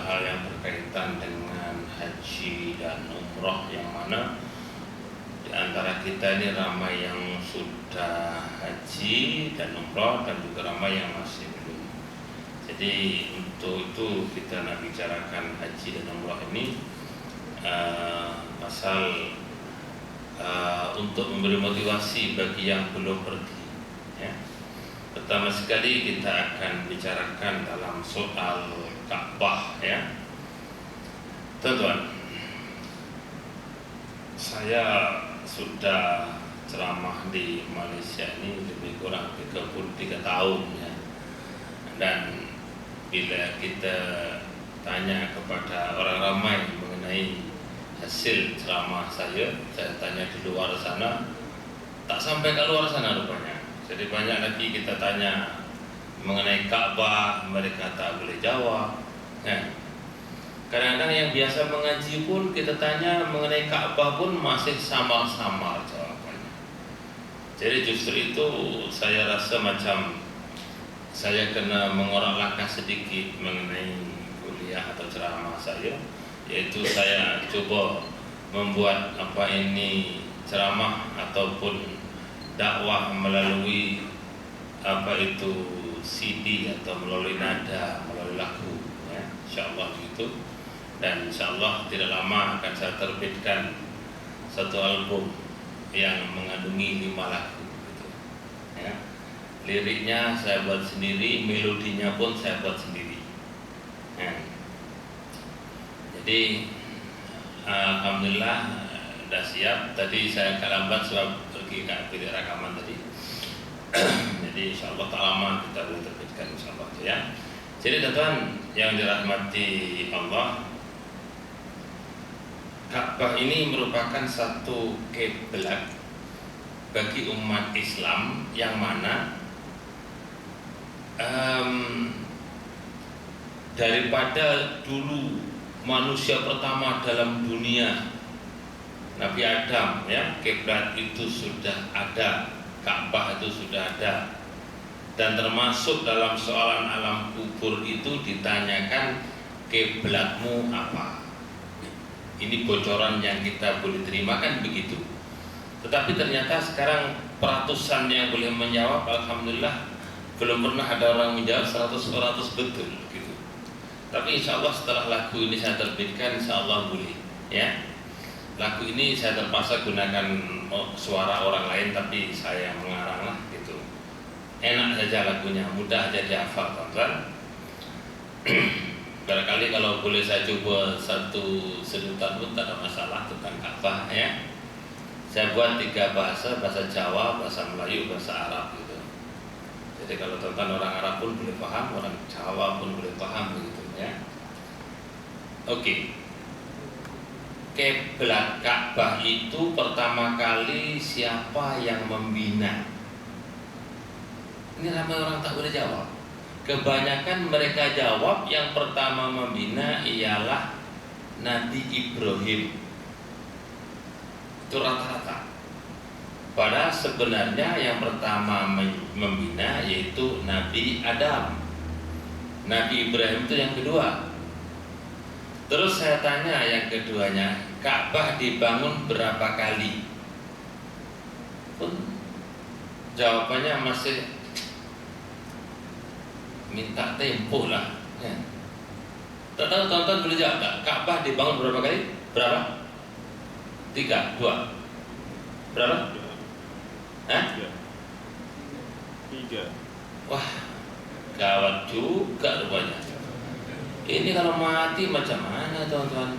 hal-hal yang berkaitan dengan haji dan umroh, yang mana di antara kita ini ramai yang sudah haji dan umroh dan juga ramai yang masih belum. Jadi untuk itu kita nak bicarakan haji dan umroh ini pasal untuk memberi motivasi bagi yang belum pergi, ya. Pertama sekali kita akan bicarakan dalam soal Ka'bah, ya. Tuan-tuan, saya sudah ceramah di Malaysia ini lebih kurang 33 tahun, ya. Dan bila kita tanya kepada orang ramai mengenai hasil ceramah saya tanya di luar sana, tak sampai ke luar sana rupanya. Jadi banyak lagi kita tanya mengenai Ka'bah, mereka tak boleh jawab, ya. Kadang-kadang yang biasa mengaji pun kita tanya mengenai Ka'bah pun masih samar-samar jawabannya. Jadi justru itu saya rasa macam saya kena mengorak langkah sedikit mengenai kuliah atau ceramah saya, yaitu saya coba membuat ceramah ataupun dakwah melalui CD atau melalui nada, melalui lagu, ya. Insyaallah begitu. Dan insyaallah tidak lama akan saya terbitkan satu album yang mengandungi 5 lagu, gitu, ya. Liriknya saya buat sendiri, melodinya pun saya buat sendiri, ya. Jadi alhamdulillah sudah siap. Tadi saya agak lambat sebab pergi ke bilik rekaman tadi. Jadi insyaallah tak lama kita boleh terbitkan insyaallah, ya. Jadi teman-teman yang dirahmati Allah, Ka'bah ini merupakan satu kiblat bagi umat Islam yang mana daripada dulu manusia pertama dalam dunia, Nabi Adam, ya, kiblat itu sudah ada, Ka'bah itu sudah ada. Dan termasuk dalam soalan alam kubur itu ditanyakan kiblatmu apa. Ini bocoran yang kita boleh terima, kan begitu. Tetapi ternyata sekarang peratusan yang boleh menjawab, alhamdulillah belum pernah ada orang menjawab 100% betul, gitu. Tapi insya Allah setelah lagu ini saya terbitkan, insya Allah boleh, ya. Lagu ini saya terpaksa gunakan suara orang lain, tapi saya mengarang lah, gitu. Enak saja lagunya, mudah aja dihafal, teman-teman. Barangkali kalau boleh saya coba satu sedutan pun tak ada masalah tentang Ka'bah, ya. Saya buat 3 bahasa, bahasa Jawa, bahasa Melayu, bahasa Arab, gitu. Jadi kalau teman-teman orang Arab pun boleh paham, orang Jawa pun boleh paham, gitu, ya. Oke. Kiblat Ka'bah itu pertama kali siapa yang membina? Ini ramai orang tak boleh jawab. Kebanyakan mereka jawab yang pertama membina ialah Nabi Ibrahim. Itu rata-rata. Padahal sebenarnya yang pertama membina yaitu Nabi Adam. Nabi Ibrahim itu yang kedua. Terus saya tanya yang keduanya, Ka'bah dibangun berapa kali? Pun jawabannya masih minta tempo lah, ya. Tahu tonton boleh jawab tak? Ka'bah dibangun berapa kali? Berapa? 3, 2. Berapa? 3. Wah, gawat juga rupanya. Ini kalau mati macam mana, teman-teman?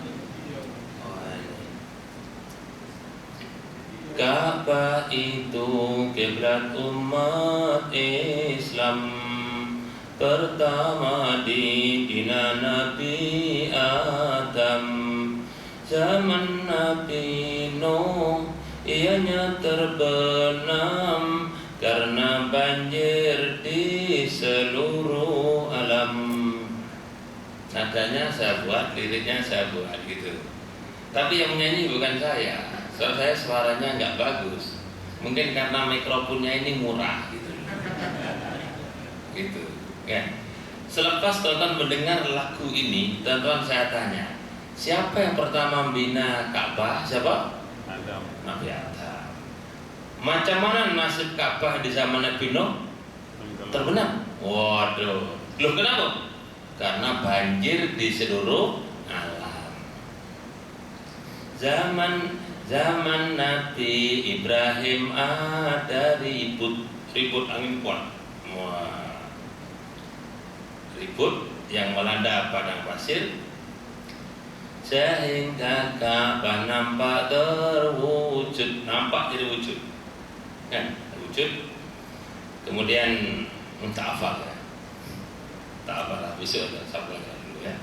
Ka'bah itu kiblat umat Islam pertama dibina Nabi Adam. Zaman Nabi Nuh ianya terbenam karena banjir di seluruh alam. Nadanya saya buat, liriknya saya buat, gitu. Tapi yang menyanyi bukan saya. Soal saya suaranya nggak bagus. Mungkin karena mikrofonnya ini murah, gitu. Gitu, ya. Selepas tonton mendengar lagu ini, tonton saya tanya, siapa yang pertama membina Ka'bah? Siapa? Adam. Nabi Adam. Macam mana nasib Ka'bah di zaman Nabi Nuh? Terbenam. Waduh. Loh kenapa? Karena banjir di seluruh alam. Zaman Nabi Ibrahim ada ribut angin kuat. Wah. Ribut yang melanda padang pasir sehingga Ka'bah nampak terwujud, nampak jadi wujud, kan? Wujud. Kemudian tak hafal ya, tak hafal lah, besok saya belajar dulu ya.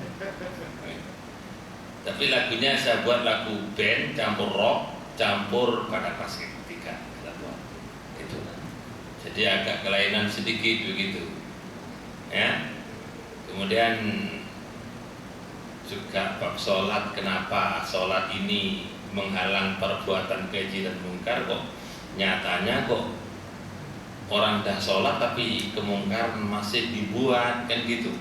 Tapi lagunya saya buat lagu band campur rock campur padang pasir tiga, kita buat itu. Jadi agak kelainan sedikit begitu, ya. Kemudian juga bab sholat, kenapa sholat ini menghalang perbuatan keji dan mungkar, kok nyatanya kok orang dah sholat tapi kemungkaran masih dibuat, kan gitu.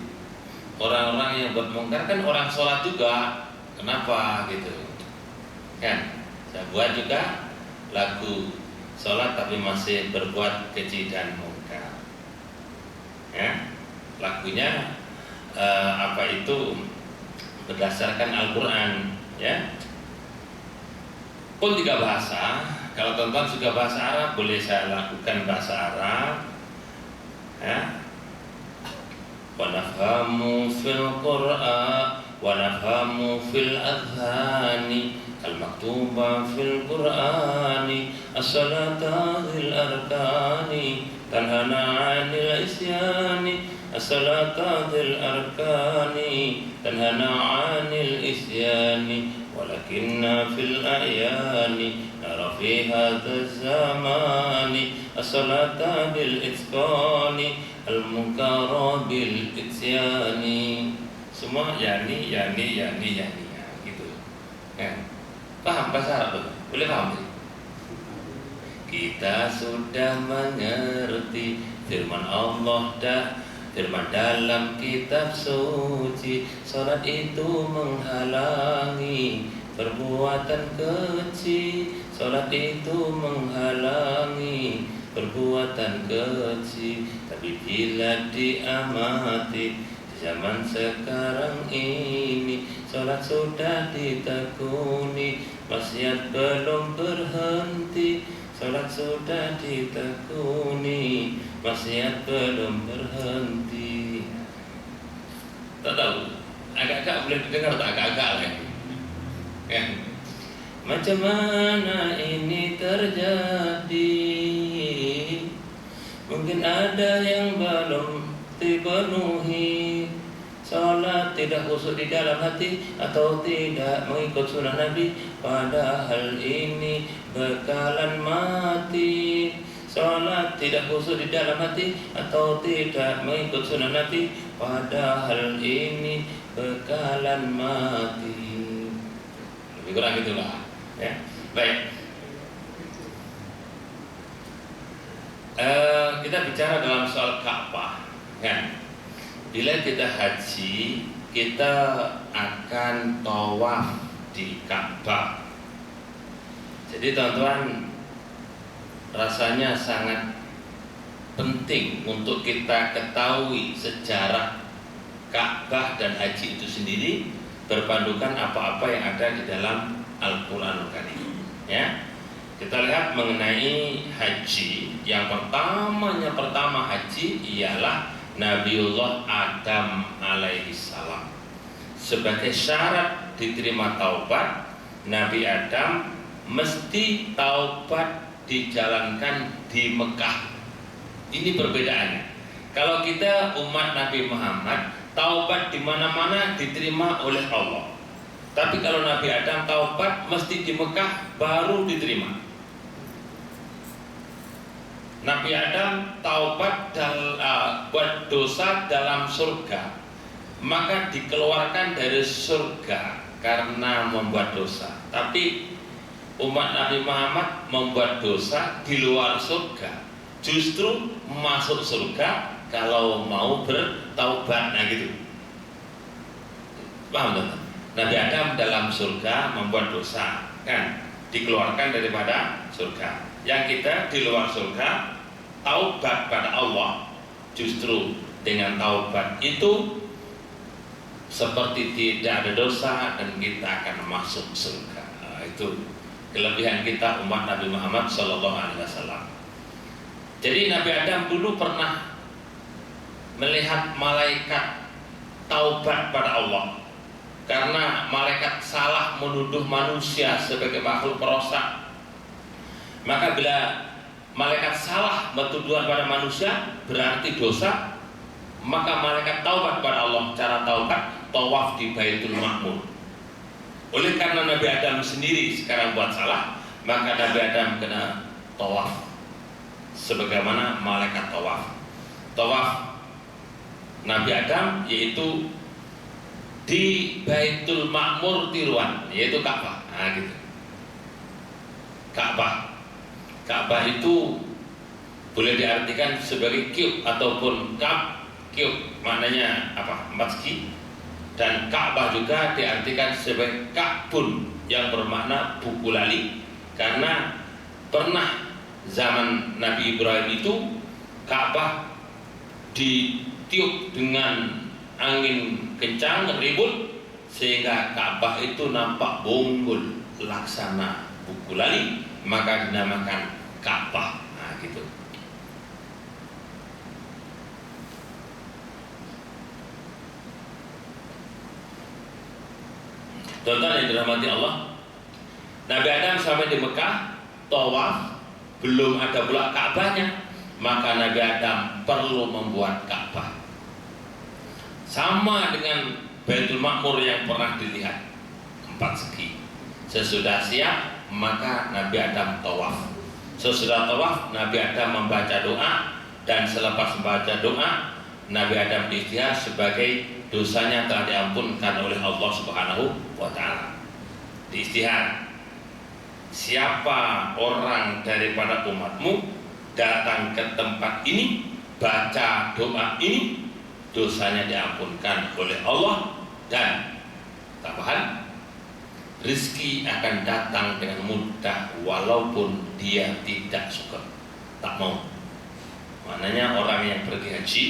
Orang-orang yang buat mungkar kan orang sholat juga, kenapa gitu kan. Saya buat juga lagu sholat tapi masih berbuat keji dan mungkar, ya. Lagunya apa itu berdasarkan Al-Quran, ya. Pun 3 bahasa. Kalau tonton juga bahasa Arab, boleh saya lakukan bahasa Arab, ya. Wa nafhamu fil Qur'an wa nafhamu fil adhani al-maktuba fil Qur'ani as-salata zil arkani tanhana 'anil isyani as-salata zil arkani tanhana 'anil isyani walakinna fil a'yani nara fi hadha zamani as-salata bil itqani al-munkara bil isyani. Semua yani ya, gitu kan. Paham bahasa Arab? Boleh paham? Kita sudah mengerti firman Allah firman dalam kitab suci, salat itu menghalangi perbuatan keji, salat itu menghalangi perbuatan keji. Tapi bila diamati zaman sekarang ini, salat sudah ditekuni, maksiat belum berhenti. Salat sudah ditekuni, maksiat belum berhenti. Tak tahu, agak-agak boleh dengar tak agak-agak lagi, ya. Macam mana ini terjadi? Mungkin ada yang belum dipenuhi. Salat tidak khusyuk di dalam hati atau tidak mengikut sunnah Nabi, padahal ini bekalan mati. Salat tidak khusyuk di dalam hati atau tidak mengikut sunnah Nabi, padahal ini bekalan mati. Lebih kurang itulah, ya. Baik. Kita bicara dalam soal Ka'bah, kan? Bila kita haji, kita akan tawaf di Ka'bah. Jadi teman-teman, rasanya sangat penting untuk kita ketahui sejarah Ka'bah dan haji itu sendiri, berpandukan apa-apa yang ada di dalam Al-Quranul Karim, ya. Kita lihat mengenai haji. Yang pertama haji ialah Nabiullah Adam alaihi salam. Sebagai syarat diterima taubat, Nabi Adam mesti taubat dijalankan di Mekah. Ini perbedaannya. Kalau kita umat Nabi Muhammad, taubat di mana-mana diterima oleh Allah. Tapi kalau Nabi Adam taubat mesti di Mekah baru diterima. Nabi Adam taubat buat dosa dalam surga, maka dikeluarkan dari surga karena membuat dosa. Tapi umat Nabi Muhammad membuat dosa di luar surga, justru masuk surga kalau mau bertaubat. Nah gitu. Paham teman? Nabi Adam dalam surga membuat dosa, kan? Dikeluarkan daripada surga. Yang kita di luar surga taubat pada Allah, justru dengan taubat itu seperti tidak ada dosa dan kita akan masuk surga. Nah, itu kelebihan kita umat Nabi Muhammad SAW. Jadi Nabi Adam dulu pernah melihat malaikat taubat pada Allah, karena malaikat salah menuduh manusia sebagai makhluk perosak. Maka bila malaikat salah bertuduhan pada manusia berarti dosa, maka malaikat taubat pada Allah. Cara taubat, tawaf di Baitul Ma'mur. Oleh karena Nabi Adam sendiri sekarang buat salah, maka Nabi Adam kena tawaf sebagaimana malaikat tawaf. Tawaf Nabi Adam yaitu di Baitul Ma'mur tiruan, yaitu Ka'bah. Nah gitu. Ka'bah itu boleh diartikan sebagai cube ataupun cube, maknanya apa? 4 segi. Dan Ka'bah juga diartikan sebagai Ka'bun yang bermakna buku lali, karena pernah zaman Nabi Ibrahim itu Ka'bah ditiup dengan angin kencang, ribut, sehingga Ka'bah itu nampak bonggol laksana buku lali, maka dinamakan Ka'bah. Nah gitu. Contoh yang dirahmati Allah, Nabi Adam sampai di Mekah tawaf, belum ada pula Ka'bahnya, maka Nabi Adam perlu membuat Ka'bah. Sama dengan Baitul Ma'mur yang pernah dilihat 4 segi. Sesudah siap, maka Nabi Adam tawaf. Sesudah tawaf, Nabi Adam membaca doa, dan selepas membaca doa, Nabi Adam diikhtiar sebagai dosanya telah diampunkan oleh Allah Subhanahu wa Ta'ala. Diikhtiar, siapa orang daripada umatmu datang ke tempat ini, baca doa ini, dosanya diampunkan oleh Allah, dan tambahan, rezeki akan datang dengan mudah walaupun dia tidak suka, tak mau. Maknanya orang yang pergi haji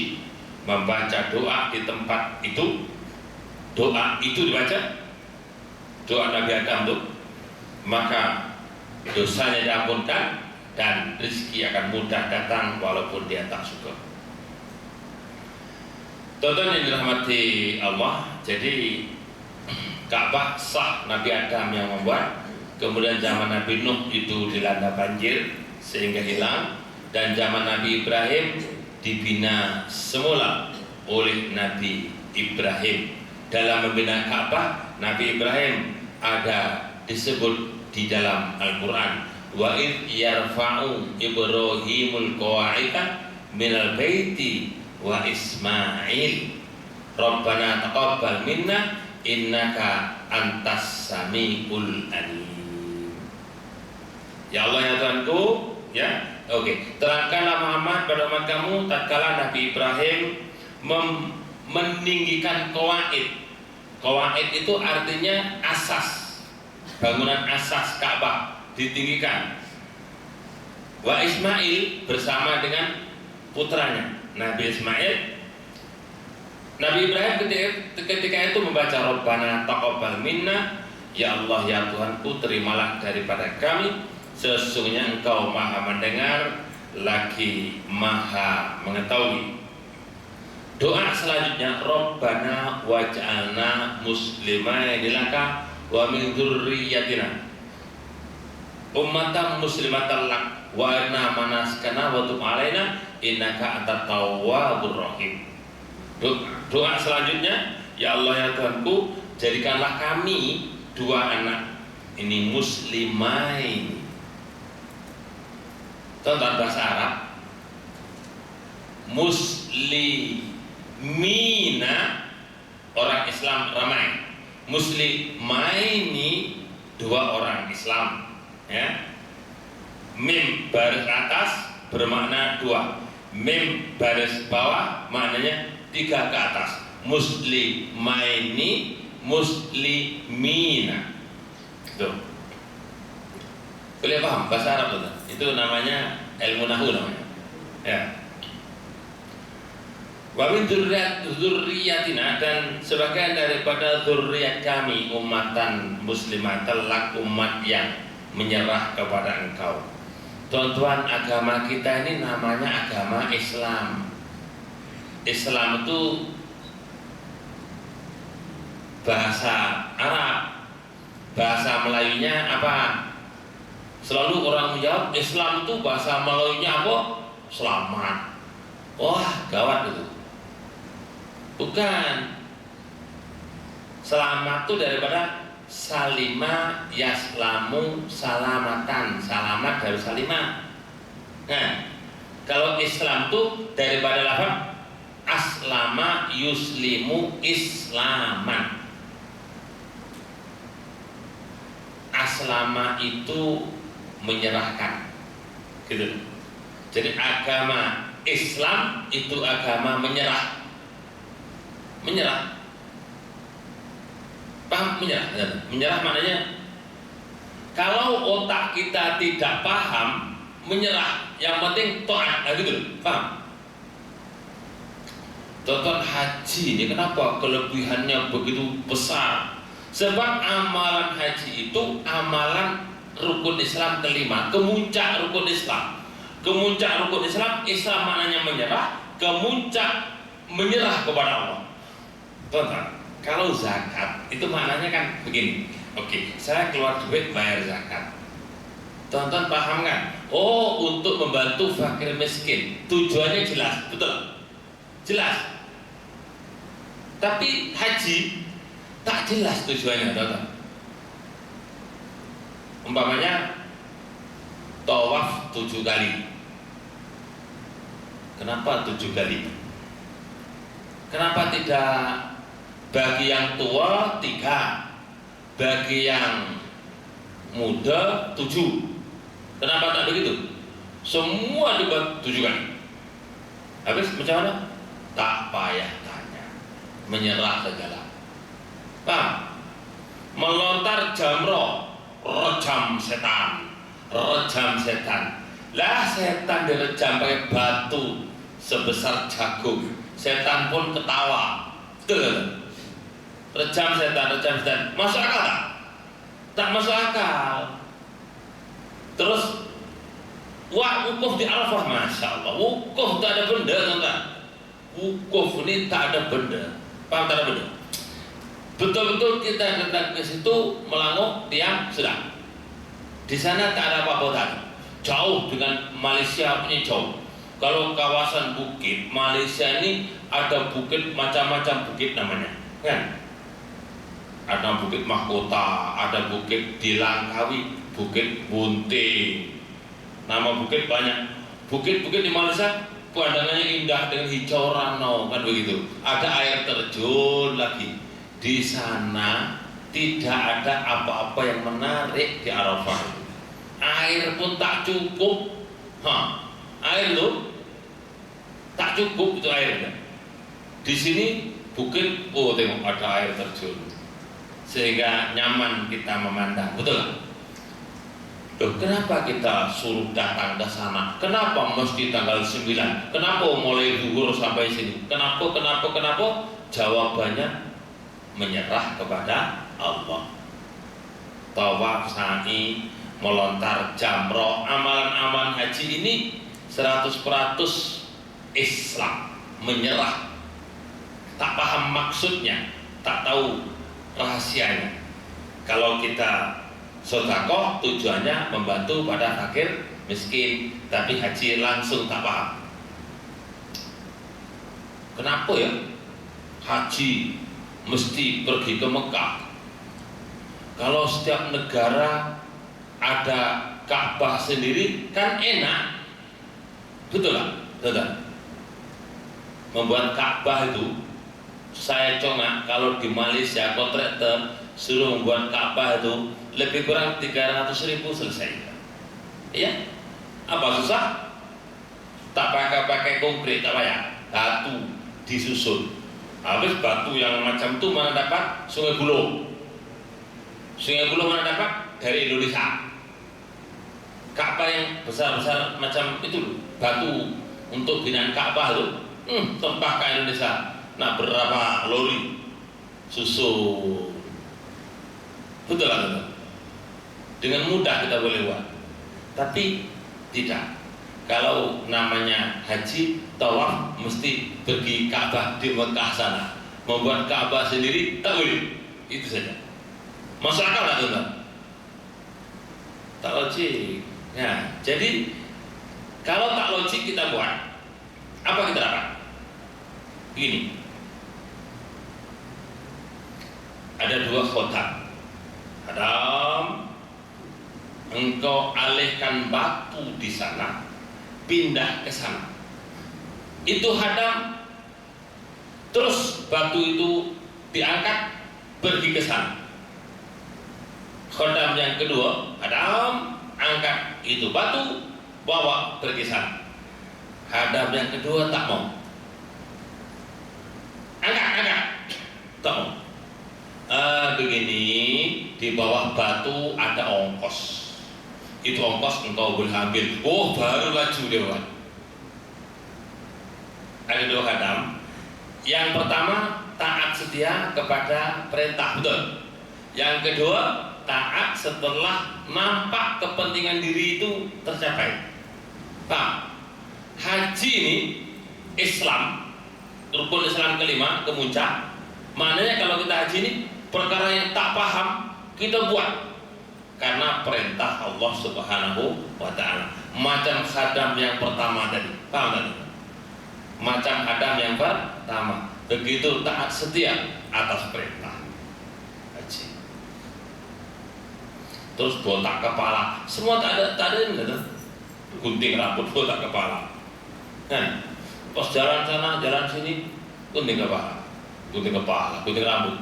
membaca doa di tempat itu, doa itu dibaca, doa Nabi Adam itu, maka dosanya diampunkan dan rezeki akan mudah datang walaupun dia tak suka. Tonton yang dirahmati Allah, jadi Ka'bah sah Nabi Adam yang membuat. Kemudian zaman Nabi Nuh itu dilanda banjir sehingga hilang, dan zaman Nabi Ibrahim dibina semula oleh Nabi Ibrahim. Dalam membina Ka'bah, Nabi Ibrahim ada disebut di dalam Al-Quran, wa id yarfa'u Ibrahimul qawa'ida minal baiti wa Ismail Rabbana taqabbal minna innaka antas samiul alim. Ya Allah ya Tuhanku, ya. Oke. Terangkanlah Muhammad pada umat kamu tatkala Nabi Ibrahim meninggikan qawaid. Qawaid itu artinya asas, bangunan asas Ka'bah ditinggikan. Wa Ismail bersama dengan putranya Nabi Ismail. Nabi Ibrahim ketika itu membaca Rabbana taqabbal minna, ya Allah ya Tuhanku, terimalah daripada kami, sesungguhnya Engkau Maha mendengar lagi Maha mengetahui. Doa selanjutnya, Rabbana waj'alna muslimaini laka wa min dzurriyyatina ummatan muslimatan lak wa arina manasikana wa tub alaina innaka antat tawwabur rahim. Doa selanjutnya, ya Allah ya Tuhanku, jadikanlah kami 2 anak ini muslimain. Contoh bahasa Arab, muslimina orang Islam ramai, muslimaini 2 orang Islam, ya. Mim baris atas bermakna 2, Mim baris bawah maknanya 3 ke atas. Muslimaini, muslimina. Tuh. Boleh paham bahasa Arab betul? Itu namanya ilmu nahwu namanya. Ya. Wa min dzurriyyatina, dan sebagian daripada zuriat kami umatan muslimah, telak umat yang menyerah kepada engkau. Tuan-tuan, agama kita ini namanya agama Islam. Islam itu bahasa Arab, bahasa Melayunya apa? Selalu orang menjawab Islam itu bahasa Melayunya apa? Selamat. Wah, gawat itu. Bukan. Selamat itu daripada salima yaslamu salamatan, selamat dari salimah. Nah, kalau Islam itu daripada lafaz aslama yuslimu islaman. Aslama itu menyerahkan, gitu. Jadi agama Islam itu agama menyerah. Menyerah. Paham menyerah? Menyerah maknanya kalau otak kita tidak paham menyerah, yang penting taat, gitu. Paham? Tonton haji ini kenapa kelebihannya begitu besar? Sebab amalan haji itu amalan rukun Islam kelima, kemuncak rukun Islam. Kemuncak rukun Islam, Islam maknanya menyerah, kemuncak menyerah kepada Allah. Tonton, kalau zakat itu maknanya kan begini. Oke, saya keluar duit bayar zakat. Tonton paham kan? Oh, untuk membantu fakir miskin. Tujuannya jelas, betul? Jelas. Tapi haji tak jelas tujuannya, tonton. Umpamanya tawaf 7 kali. Kenapa 7 kali? Kenapa tidak bagi yang tua 3, bagi yang muda 7? Kenapa tak begitu? Semua dibuat 7 kali. Habis macam mana? Tak payah tanya, menyerah segala. Paham? Melontar jamroh, rejam setan, rejam setan. Lah setan direjam pakai batu sebesar jagung. Setan pun ketawa. Betul. Rejam setan, masuk akal tak? Tak masuk akal. Terus wukuf di Arafah, masya Allah. Wukuf tak ada benda, tak? Wukuf ini tak ada benda. Paham tak ada benda? Betul-betul kita datang ke situ melanguk, diam, sudah. Di sana tak ada apa-apa tadi. Jauh dengan Malaysia ini jauh. Kalau kawasan bukit Malaysia ini ada bukit macam-macam bukit namanya, kan? Ada bukit mahkota, ada bukit di Langkawi, bukit bunting, nama bukit banyak. Bukit-bukit di Malaysia pemandangannya indah dengan hijau ranau, kan begitu. Ada air terjun lagi. Di sana tidak ada apa-apa yang menarik di Arafah. Air pun tak cukup. Air loh tak cukup itu airnya. Di sini bukit, oh tengok ada air terjun, sehingga nyaman kita memandang, betul? Loh, kenapa kita suruh datang ke sana? Kenapa mesti tanggal 9? Kenapa mulai zuhur sampai sini? Kenapa? Jawabannya menyerah kepada Allah. Tawaf, sa'i, melontar jamroh, amalan-amalan haji ini 100% Islam, menyerah. Tak paham maksudnya, tak tahu rahasianya. Kalau kita sedekah tujuannya membantu pada fakir miskin, tapi haji langsung tak paham. Kenapa ya haji mesti pergi ke Mekah? Kalau setiap negara ada Ka'bah sendiri kan enak, betul lah, betul. Membuat Ka'bah itu, saya congak kalau di Malaysia kontraktor suruh membuat Ka'bah itu lebih kurang 300.000 selesai. Iya, apa susah? tak pakai konkret, tak payah, batu disusun. Habis batu yang macam itu mana dapat? Sungai Buloh. Sungai Buloh mana dapat? Dari Indonesia. Ka'bah yang besar-besar macam itu, batu untuk binaan Ka'bah itu, tempah ke Indonesia. Nah, berapa lori susun? Betul kan? Dengan mudah kita boleh buat. Tapi tidak. Kalau namanya haji, tawaf mesti pergi Ka'bah di Mekah sana. Membuat Ka'bah sendiri tak boleh. Itu saja. Masuk akal tak teman? Tak logik. Ya, jadi kalau tak logik kita buat, apa kita dapat? Ini ada 2 khotak. Adam, engkau alihkan batu di sana, pindah ke sana. Itu hadam, terus batu itu diangkat pergi ke sana. Khodam yang kedua, Adam angkat itu batu, bawa pergi sana. Hadam yang kedua tak mau. Angkat, tak mau. Begini, di bawah batu ada ongkos. Itu ongkos engkau boleh ambil. Oh, baru laju dia buat. Ada 2 hadam. Yang pertama, taat setia kepada perintah, betul. Yang kedua, taat setelah nampak kepentingan diri itu tercapai. Paham? Haji ini Islam, rukun Islam kelima, kemuncak. Maknanya kalau kita haji ini, perkara yang tak paham kita buat karena perintah Allah Subhanahu wa ta'ala. Macam khadam yang pertama tadi, paham tadi? Macam khadam yang pertama, begitu taat setia atas perintah haji. Terus botak kepala, semua tak ada ini, gunting rambut, botak kepala. Nah, pas jalan sana, jalan sini, gunting kepala, gunting rambut.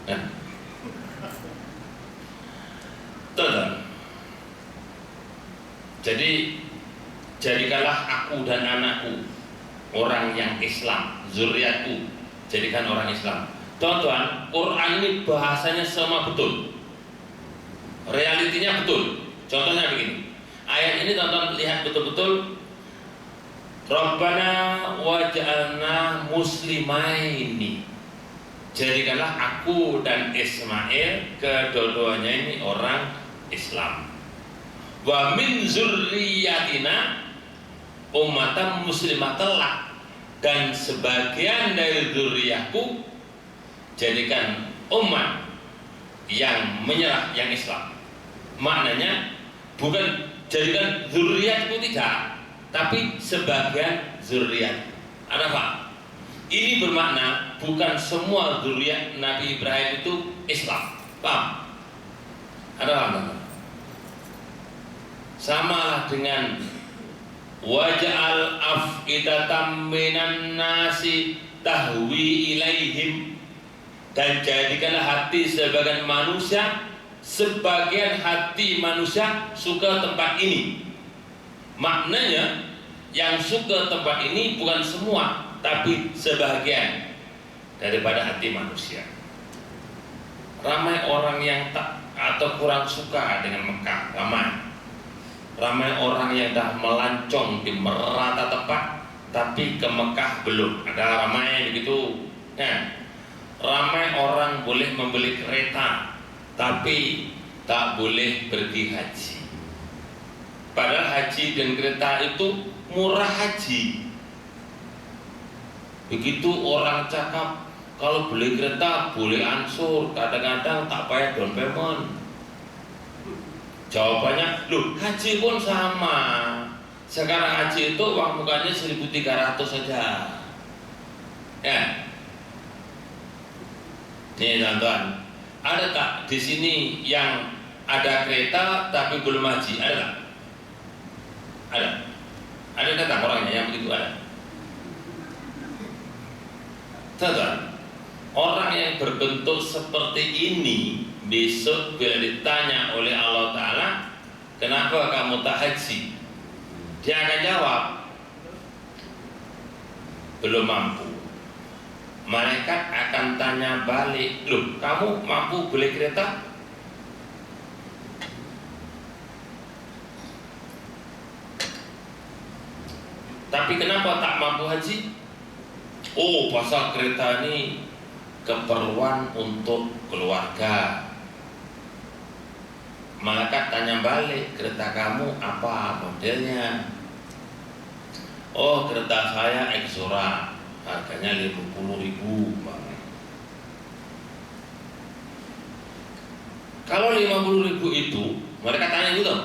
Nah, terus, jadi jadikanlah aku dan anakku orang yang Islam, zuriatku jadikan orang Islam. Tuan-tuan, Quran ini bahasanya semua betul, realitinya betul. Contohnya begini, ayat ini tonton lihat betul-betul. Rabbana waj'alna muslimaini, jadikanlah aku dan Ismail kedua-duanya ini orang Islam. Wa min zurriyatina ummatan muslimatan lak, dan sebagian dari zuriyahku jadikan umat yang menyerah, yang Islam. Maknanya bukan jadikan zuriyatku, tidak, tapi sebagian zuriat. Ada apa? Ini bermakna bukan semua zuriat Nabi Ibrahim itu Islam. Paham? Ada apa? Sama dengan waj'al af'idatam minan nasi tahwi ilaihim, dan jadikanlah hati sebagian manusia, sebagian hati manusia suka tempat ini. Maknanya yang suka tempat ini bukan semua, tapi sebagian daripada hati manusia. Ramai orang yang tak atau kurang suka dengan Mekah, ramai orang yang dah melancong di merata tempat, tapi ke Mekah belum. Ada ramai begitu. Nah, ramai orang boleh membeli kereta, tapi tak boleh pergi haji. Padahal haji dan kereta itu murah haji. Begitu orang cakap, kalau beli kereta boleh ansur, kadang-kadang tak payah down payment. Jawabannya, loh, haji pun sama. Sekarang haji itu uang mukanya 1.300 saja. Ya. Nih teman-teman, ada tak di sini yang ada kereta tapi belum haji? Ada tak? Ada datang orangnya yang begitu ada. Teman-teman, orang yang berbentuk seperti ini besok bila ditanya oleh Allah Ta'ala, kenapa kamu tak haji? Dia akan jawab, belum mampu, malaikat akan tanya balik, loh kamu mampu beli kereta? Tapi kenapa tak mampu haji? Oh, pasal kereta ini keperluan untuk keluarga. Malaikat tanya balik, kereta kamu apa modelnya? Oh, kereta saya Exora, harganya 50.000 Bang. Kalau 50.000 itu, mereka tanya gitu.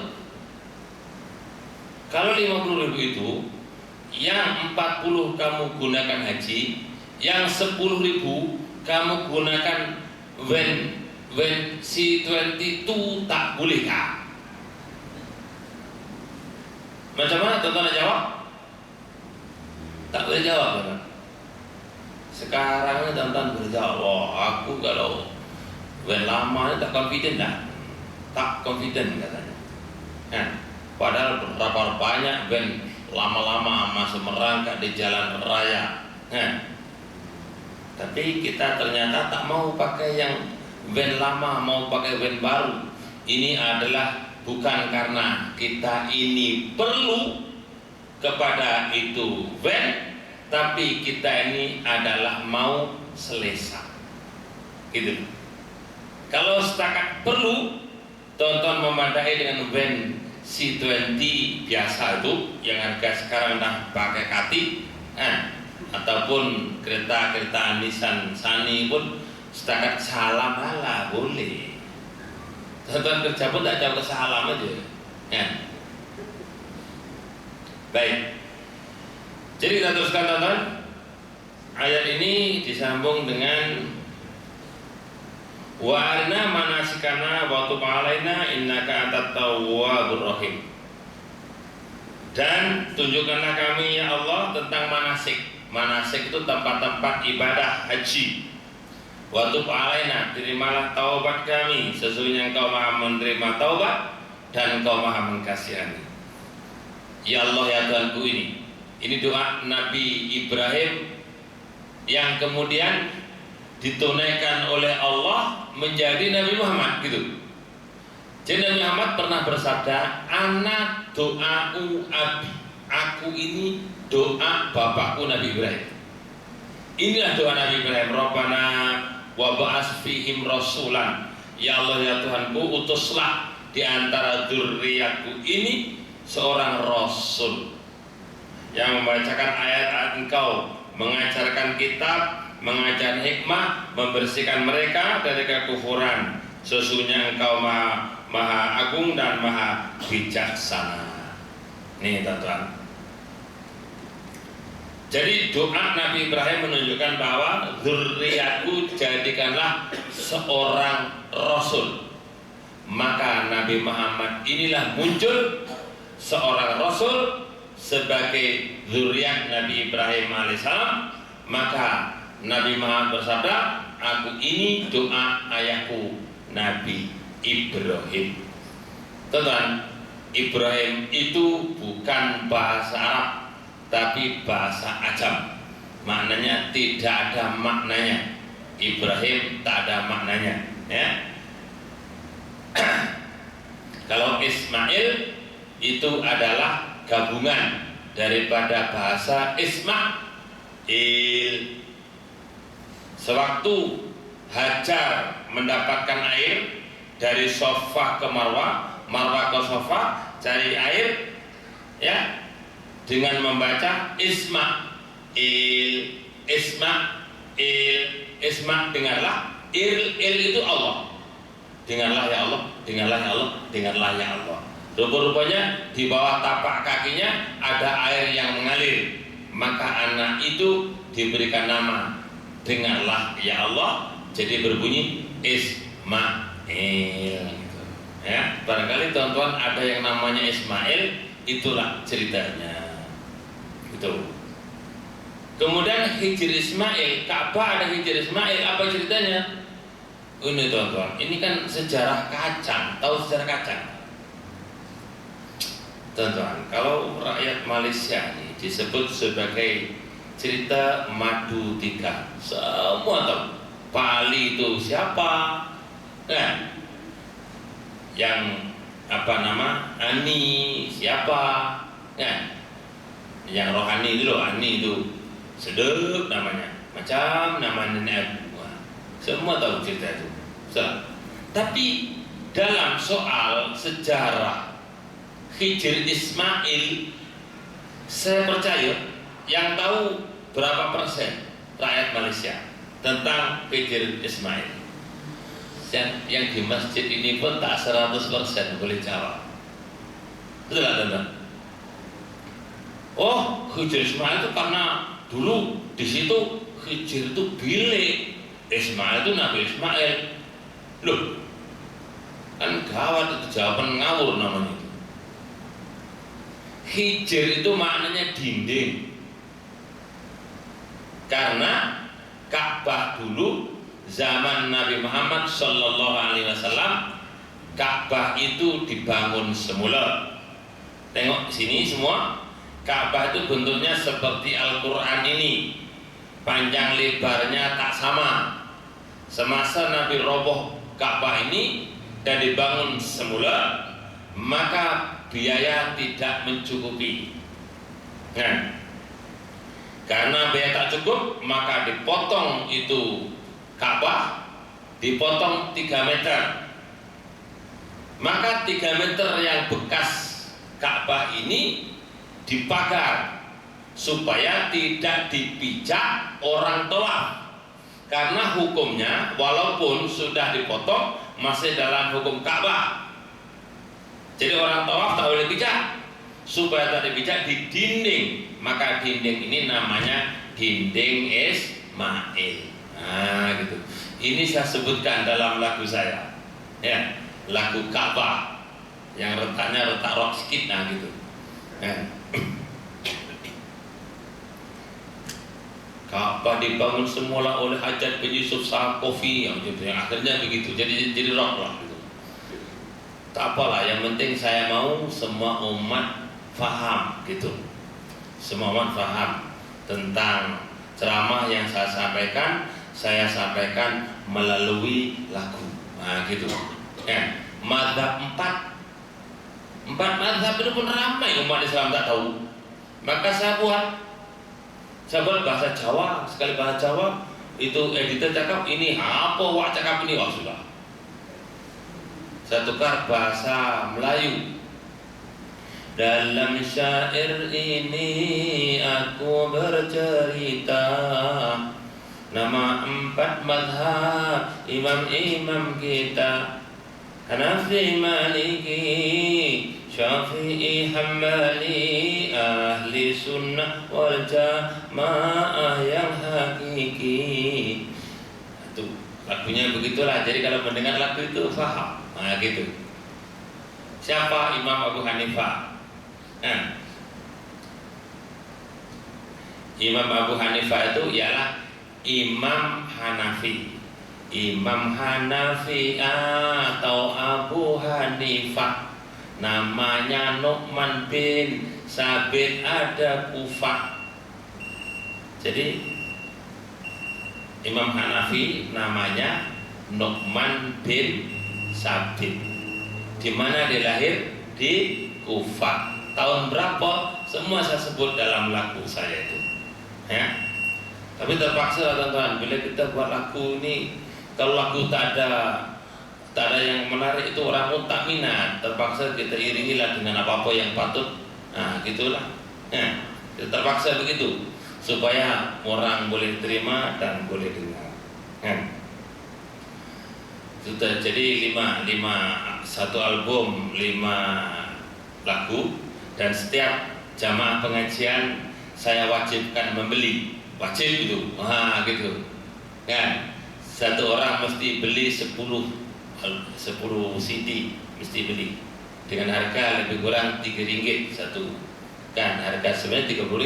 Kalau 50.000 itu, yang 40 kamu gunakan haji, yang 10.000 kamu gunakan when C22 tak boleh kah? Macam mana tuan-tuan jawab? Tak boleh jawab kan? Sekarang ini tuan-tuan berjawab, oh aku kalau when lama ini tak confident dah. Tak confident katanya. Nah, padahal berapa banyak when lama-lama masih merangkak di jalan raya. Nah, tapi kita ternyata tak mau pakai yang van lama, mau pakai van baru. Ini adalah bukan karena kita ini perlu kepada itu van, tapi kita ini adalah mau selesa. Gitu. Kalau setakat perlu, tonton memadai dengan van C20 biasa itu yang harga sekarang dah pakai kati, ataupun kereta-kereta Nissan Sunny pun setakat salam ala boleh. Tonton kerja pun tak jauh ke salam aja. Ya. Baik. Jadi kita teruskan tonton. Ayat ini disambung dengan wa arina manasikana wa tub alaina innaka antat tawwabur rahim. Dan tunjukkanlah kami ya Allah tentang manasik. Manasik itu tempat-tempat ibadah haji. Wa tub alaina, terimalah taubat kami, sesungguhnya Engkau Maha menerima taubat dan Engkau Maha mengkasihani. Ya Allah ya Tuhanku, ini doa Nabi Ibrahim yang kemudian ditunaikan oleh Allah menjadi Nabi Muhammad gitu. Jadi Nabi Muhammad pernah bersabda, anak doa'u abi, aku ini doa bapakku Nabi Ibrahim. Inilah doa Nabi Ibrahim, Rabbana wa ba'as fihim rasulan, ya Allah ya Tuhanku, utuslah di antara dzurriyyatku ini seorang rasul yang membacakan ayat-ayat Engkau, mengajarkan kitab, mengajar hikmah, membersihkan mereka dari kekufuran. Sesungguhnya Engkau maha agung dan maha bijaksana. Nih teman-teman. Jadi doa Nabi Ibrahim menunjukkan bahwa dzurriyyatku jadikanlah seorang rasul. Maka Nabi Muhammad inilah muncul seorang rasul sebagai dzurriyyat Nabi Ibrahim alaihissalam. Maka Nabi Muhammad bersabda, aku ini doa ayahku Nabi Ibrahim. Teman, Ibrahim itu bukan bahasa Arab, tapi bahasa Ajam. Maknanya tidak ada maknanya. Ibrahim tak ada maknanya, ya. Kalau Ismail itu adalah gabungan daripada bahasa Ismail. Sewaktu Hajar mendapatkan air dari Sofa ke Marwah, Marwah ke Sofa, cari air, ya, dengan membaca Ismail, Ismail, Isma, dengarlah, il itu Allah. Dengarlah ya Allah, dengarlah ya Allah, dengarlah ya Allah. Rupa-rupanya di bawah tapak kakinya ada air yang mengalir. Maka anak itu diberikan nama dengarlah ya Allah, jadi berbunyi Ismail. Ya, barangkali teman-teman ada yang namanya Ismail, itulah ceritanya. Gitu. Kemudian Hijr Ismail, Ka'bah ada Hijr Ismail, apa ceritanya? Ini teman-teman, ini kan sejarah kacang, tahu sejarah kacang? Teman-teman, kalau rakyat Malaysia ini disebut sebagai cerita Madu Tiga, semua tahu. Pak Ali itu siapa? Kan? Yang apa nama? Ani siapa? Kan? Yang rohani itu loh, Ani itu sedep namanya, macam nama nenek Abu. Semua tahu cerita itu. Tapi dalam soal sejarah Khidir Ismail, saya percaya yang tahu berapa persen rakyat Malaysia tentang Khidir Ismail. Yang di masjid ini pun tak 100% boleh jawab. Betul tak teman? Oh, Khidir Ismail itu karena dulu di situ Khidir itu bilik, Ismail itu Nabi Ismail. Loh, kan gawat itu, jawaban ngawur namanya itu. Hijr itu maknanya dinding. Karena Ka'bah dulu zaman Nabi Muhammad Sallallahu Alaihi Wasallam, Ka'bah itu dibangun semula. Tengok sini semua, Ka'bah itu bentuknya seperti Al-Quran ini, panjang lebarnya tak sama. Semasa Nabi roboh Ka'bah ini dan dibangun semula, maka biaya tidak mencukupi. Nah, karena biaya tak cukup, maka dipotong itu Ka'bah, dipotong 3 meter. Maka 3 meter yang bekas Ka'bah ini dipagar supaya tidak dipijak orang tawaf. Karena hukumnya walaupun sudah dipotong masih dalam hukum Ka'bah. Jadi orang tawaf tak boleh pijak, supaya tak dipijak di dinding. Maka dinding ini namanya dinding Ismail. Nah gitu. Ini saya sebutkan dalam lagu saya, ya, lagu Ka'bah yang retaknya retak rock sedikit, nah gitu. Ya. Ka'bah dibangun semula oleh Hajjaj bin Yusuf Saqafi, yang akhirnya begitu. Jadi rock lah gitu. Tak apalah, yang penting saya mau semua umat faham gitu. Semua umat faham tentang ceramah yang saya sampaikan melalui lagu. Nah gitu. Ya, mazhab 4 mazhab itu pun ramai umat Islam tak tahu. Maka saya buat bahasa Jawa, sekali bahasa Jawa itu editor cakap ini apa wak cakap ini, wah sudah. Saya tukar bahasa Melayu. Dalam syair ini aku bercerita nama 4 mazhab imam-imam kita, Hanafi, Maliki, Syafi'i, Hambali, ahli sunnah wal jamaah yang hakiki. Itu lagunya begitulah. Jadi kalau mendengar lagu itu faham. Nah gitu. Siapa Imam Abu Hanifah? Nah, Imam Abu Hanifah itu ialah Imam Hanafi. Imam Hanafi atau Abu Hanifah namanya Nu'man bin Sabit ada Kufah. Jadi Imam Hanafi namanya Nu'man bin Sabit. Di mana dia lahir? Di Kufah. Tahun berapa? Semua saya sebut dalam lagu saya itu. Ya. Tapi terpaksa teman-teman, bila kita buat lagu ini, kalau lagu tak ada yang menarik itu orang pun tak minat. Terpaksa kita iringilah dengan apa-apa yang patut. Nah, gitulah. Ya, terpaksa begitu supaya orang boleh terima dan boleh dengar. Ya. Sudah jadi 5 satu album 5 lagu, dan setiap jamaah pengajian saya wajibkan membeli, wajib itu. Nah, gitu. Kan? Satu orang mesti beli 10 CD mesti beli dengan harga lebih kurang RM3 satu. Kan harga sebenarnya RM30,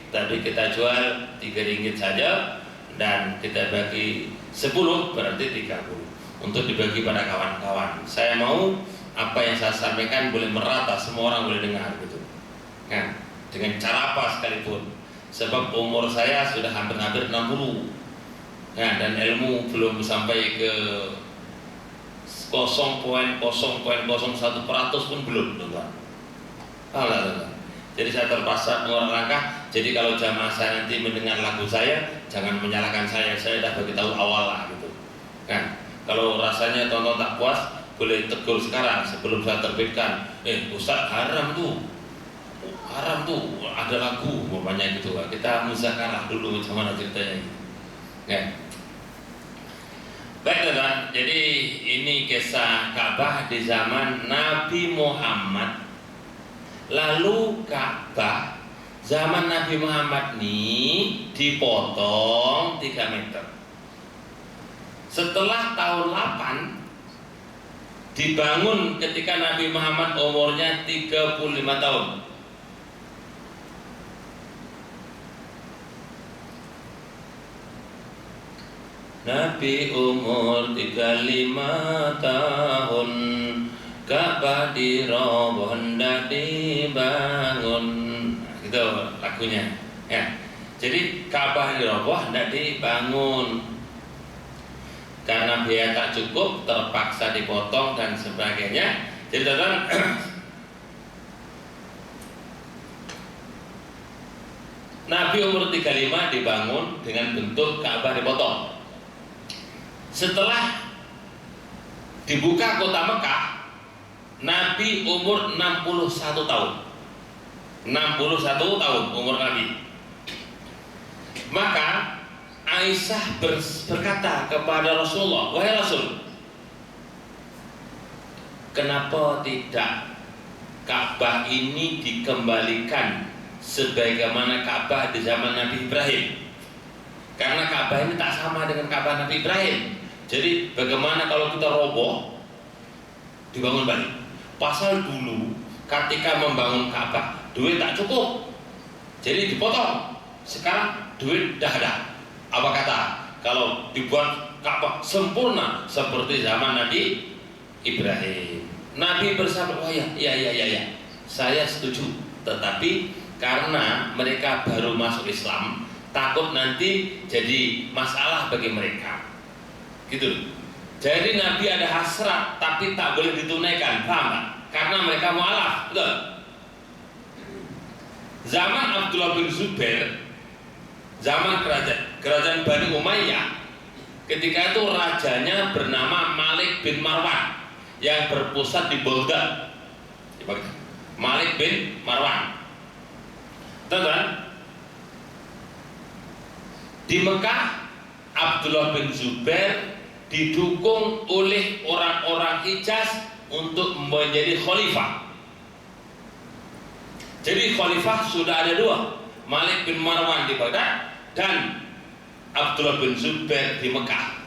tapi kita jual RM3 saja dan kita bagi 10 berarti 30 untuk dibagi pada kawan-kawan. Saya mau apa yang saya sampaikan boleh merata, semua orang boleh dengar gitu. Kan dengan cara apa sekalipun. sebab umur saya sudah hampir-hampir 60. Nah, dan ilmu belum sampai ke 0,001% pun belum, teman. Jadi saya terpaksa mengurangi langkah. Jadi kalau jamaah saya nanti mendengar lagu saya, jangan menyalahkan saya sudah beritahu awal lah gitu. Kan, kalau rasanya tonton tak puas, boleh tegur sekarang sebelum saya terbitkan. Ustaz, haram tuh, ada lagu, umpamanya gitu. Kita muzakarah dulu gimana ceritanya. Ya. Baik teman, jadi ini kisah Ka'bah di zaman Nabi Muhammad. Lalu Ka'bah zaman Nabi Muhammad ini dipotong 3 meter. Setelah tahun 8 dibangun ketika Nabi Muhammad umurnya 35 tahun. Nabi umur 35 tahun, Ka'bah diroboh hendak dibangun. Nah, itu lagunya. Ya. Jadi Ka'bah diroboh hendak dibangun. Karena biaya tak cukup, terpaksa dipotong dan sebagainya. Jadi teman-teman, Nabi umur 35 dibangun dengan bentuk Ka'bah dipotong. Setelah dibuka kota Mekah, Nabi umur 61 tahun. 61 tahun umur Nabi. Maka Aisyah berkata kepada Rasulullah, "Wahai Rasul, kenapa tidak Ka'bah ini dikembalikan sebagaimana Ka'bah di zaman Nabi Ibrahim?" Karena Ka'bah ini tak sama dengan Ka'bah Nabi Ibrahim. Jadi bagaimana kalau kita roboh, dibangun balik? Pasal dulu ketika membangun Ka'bah, duit tak cukup, jadi dipotong. Sekarang duit dah ada. Apa kata kalau dibuat Ka'bah sempurna seperti zaman Nabi Ibrahim? Nabi bersabda, "Oh ya, saya setuju. Tetapi karena mereka baru masuk Islam, takut nanti jadi masalah bagi mereka." Gitu. Jadi Nabi ada hasrat tapi tak boleh ditunaikan, paham tak? Karena mereka mualaf, betul. Zaman Abdullah bin Zubair, zaman kerajaan Bani Umayyah, ketika itu rajanya bernama Malik bin Marwan yang berpusat di Baghdad. Malik bin Marwan. Teman-teman, di Mekah Abdullah bin Zubair didukung oleh orang-orang Hijaz untuk menjadi khalifah. Jadi khalifah sudah ada 2, Malik bin Marwan di Baghdad dan Abdullah bin Zubair di Mekah.